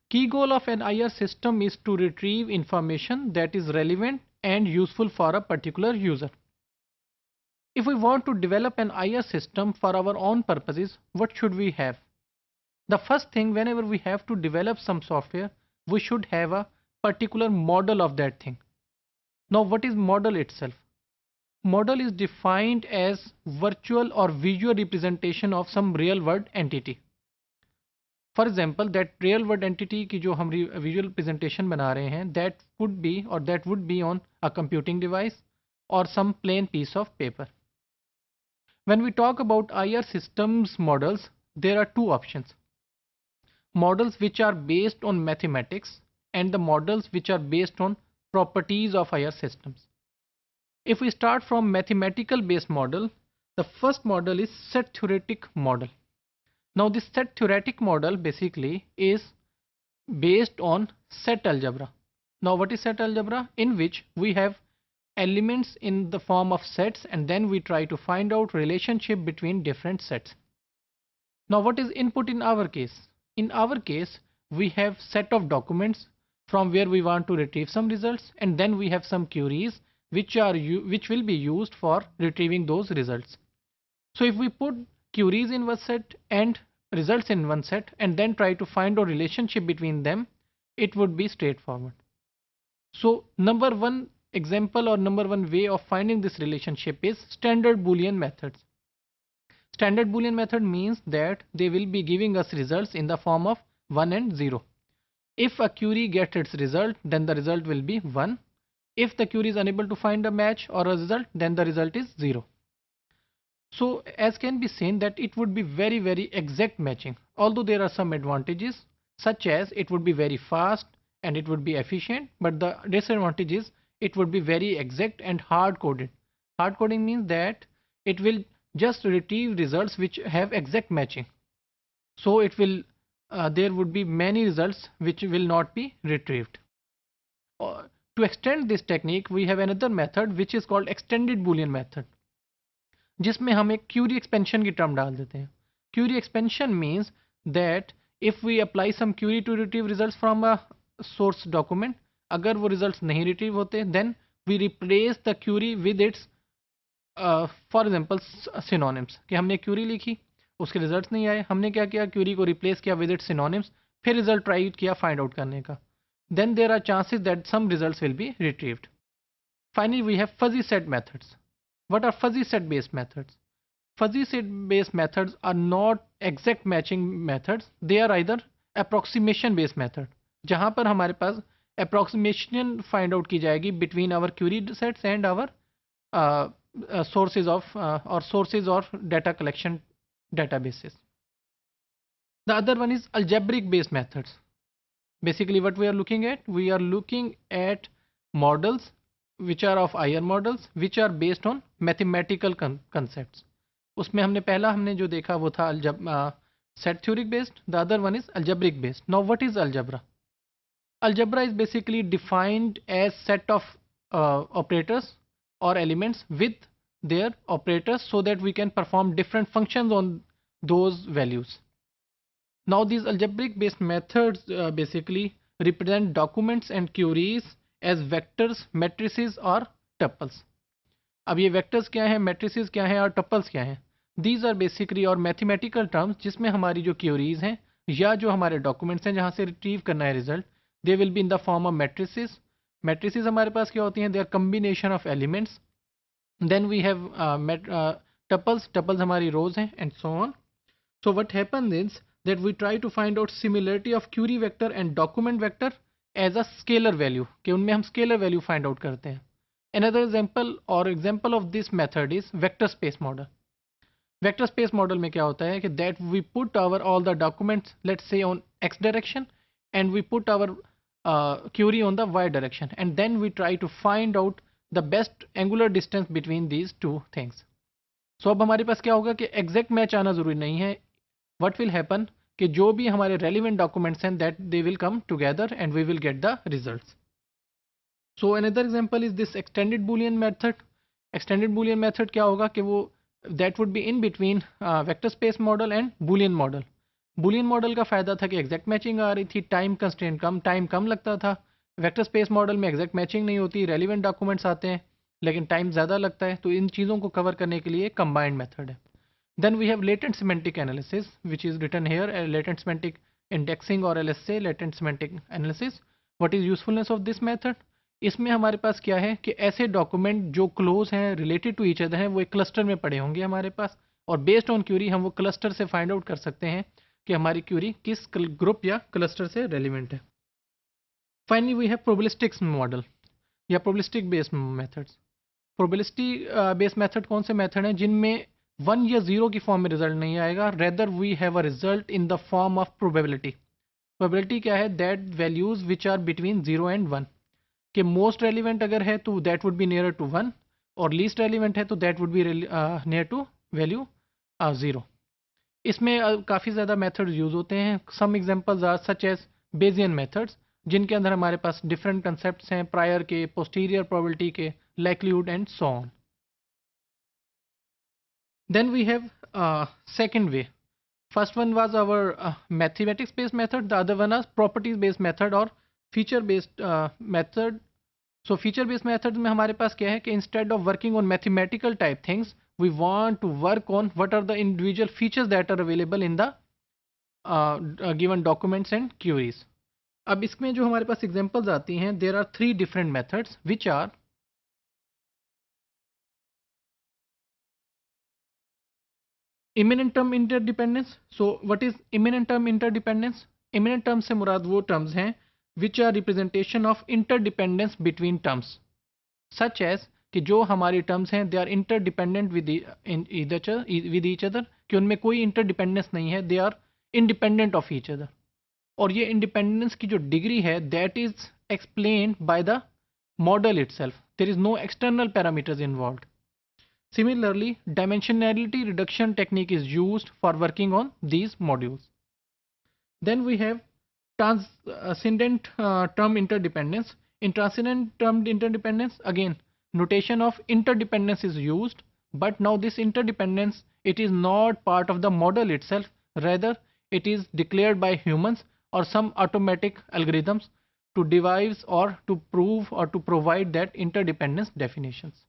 Key goal of an IR system is to retrieve information that is relevant and useful for a particular user. If we want to develop an IR system for our own purposes, what should we have? The first thing, whenever we have to develop some software, we should have a particular model of that thing. Now, what is model itself? Model is defined as virtual or visual representation of some real world entity. For example, that real world entity की जो हम visual presentation बना रहे हैं, that could be or that would be on a computing device or some plain piece of paper. When we talk about IR systems models, there are two options. Models which are based on mathematics and the models which are based on properties of IR systems. If we start from mathematical based model, the first model is set theoretic model. Now this set theoretic model basically is based on set algebra. Now what is set algebra? In which we have elements in the form of sets and then we try to find out relationship between different sets. Now what is input in our case? In our case, we have set of documents from where we want to retrieve some results, and then we have some queries which will be used for retrieving those results. So if we put queries in one set and results in one set and then try to find a relationship between them, it would be straightforward. So number one example or number one way of finding this relationship is standard Boolean methods. Standard Boolean method means that they will be giving us results in the form of 1 and 0. If a query gets its result, then the result will be 1. If the query is unable to find a match or a result, then the result is 0. So as can be seen that it would be very exact matching, although there are some advantages such as it would be very fast and it would be efficient, but the disadvantage is it would be very exact and hard coded. Hard coding means that it will just retrieve results which have exact matching. So it will there would be many results which will not be retrieved. To extend this technique, we have another method which is called extended Boolean method, जिसमें हम एक query expansion की term डाल देते हैं. Query expansion means that if we apply some query to retrieve results from a source document, अगर वो results नहीं retrieve होते, then we replace the query with its for example synonyms. कि हमने query लिखी, उसके results नहीं आए, हमने क्या किया, query को replace किया with its synonyms, फिर result try किया find out करने का. Then there are chances that some results will be retrieved. Finally, we have fuzzy set methods. What are fuzzy set based methods? Fuzzy set based methods are not exact matching methods. They are either approximation based method, जहाँ पर हमारे पास approximation find out की जाएगी between our query sets and our sources of or sources or data collection databases. The other one is algebraic based methods. Basically what we are looking at models which are of IR models which are based on mathematical concepts. उसमें हमने जो देखा वो था set theoric based. The other one is algebraic based. Now what is algebra? Algebra is basically defined as set of operators or elements with their operators so that we can perform different functions on those values. Now these algebraic based methods basically represent documents and queries as vectors, matrices और tuples. अब ये vectors क्या हैं, matrices क्या हैं और tuples क्या हैं? These are basically और mathematical terms जिसमें हमारी जो queries हैं या जो हमारे documents हैं जहाँ से retrieve करना है result, they will be in the form of matrices. Matrices हमारे पास क्या होती हैं? They are combination of elements. Then we have tuples. Tuples हमारी rows हैं and so on. So what happens is that we try to find out similarity of query vector and document vector as a scalar value, कि उनमें हम scalar value find out करते हैं. Another example of this method is vector space model. Vector space model में क्या होता है कि that we put our all the documents let's say on x direction and we put our query on the y direction and then we try to find out the best angular distance between these two things. So अब हमारे पास क्या होगा कि exact match आना ज़रूरी नहीं है. What will happen कि जो भी हमारे relevant documents हैं that they will come together and we will get the results. So another example is this extended Boolean method. Extended Boolean method क्या होगा कि वो that would be in between vector space model and Boolean model. Boolean model का फ़ायदा था कि exact matching आ रही थी, टाइम कम लगता था। वेक्टर स्पेस मॉडल में एग्जैक्ट मैचिंग नहीं होती, रेलिवेंट डॉक्यूमेंट्स आते हैं लेकिन टाइम ज़्यादा लगता है। तो इन चीज़ों को कवर करने के लिए कंबाइंड मेथड है। Then we have latent semantic analysis which is written here, latent semantic indexing और LSA latent semantic analysis. What is usefulness of this method? इसमें हमारे पास क्या है कि ऐसे डॉक्यूमेंट जो क्लोज हैं, रिलेटेड टू ईच अदर हैं, वो एक क्लस्टर में पड़े होंगे हमारे पास, और बेस्ड ऑन क्यूरी हम वो क्लस्टर से फाइंड आउट कर सकते हैं कि हमारी क्यूरी किस ग्रुप या क्लस्टर से रेलिवेंट है। फाइनली वी हैव प्रोबेबिलिस्टिक्स मॉडल या probabilistic based methods. Probability based method कौन से मेथड हैं जिनमें 1 या 0 की फॉर्म में रिजल्ट नहीं आएगा, rather we have a result in the form of probability. Probability क्या है? That values which are between 0 and 1, कि मोस्ट रेलिवेंट अगर है तो that would be near to 1, और लीस्ट रेलिवेंट है तो that would be near to value 0। इसमें काफ़ी ज़्यादा मेथड्स यूज़ होते हैं। Some examples are such as Bayesian methods, जिनके अंदर हमारे पास डिफरेंट कंसेप्ट्स हैं, प्रायर के, पोस्टीरियर प्रोबेबिलिटी के, likelihood and so on. Then we have second way. First one was our mathematics based method. The other one was properties based method or feature based method. So feature based methods में हमारे पास क्या है कि instead of working on mathematical type things, we want to work on what are the individual features that are available in the given documents and queries. अब इसमें जो हमारे पास examples आती हैं, there are 3 different methods which are imminent term interdependence. So what is imminent term interdependence? Imminent term से मुराद वो terms हैं which are representation of interdependence between terms, such as कि जो हमारी टर्म्स हैं they are interdependent with each other, कि उनमें कोई इंटरडिपेंडेंस नहीं है, they are independent of each other. और ये इंडिपेंडेंस की जो डिग्री है that is explained by the model itself, there is no external parameters involved. Similarly, dimensionality reduction technique is used for working on these modules. Then we have transcendent term interdependence. In transcendent term interdependence, again, notation of interdependence is used, but now this interdependence, it is not part of the model itself, rather it is declared by humans or some automatic algorithms to devise or to prove or to provide that interdependence definitions.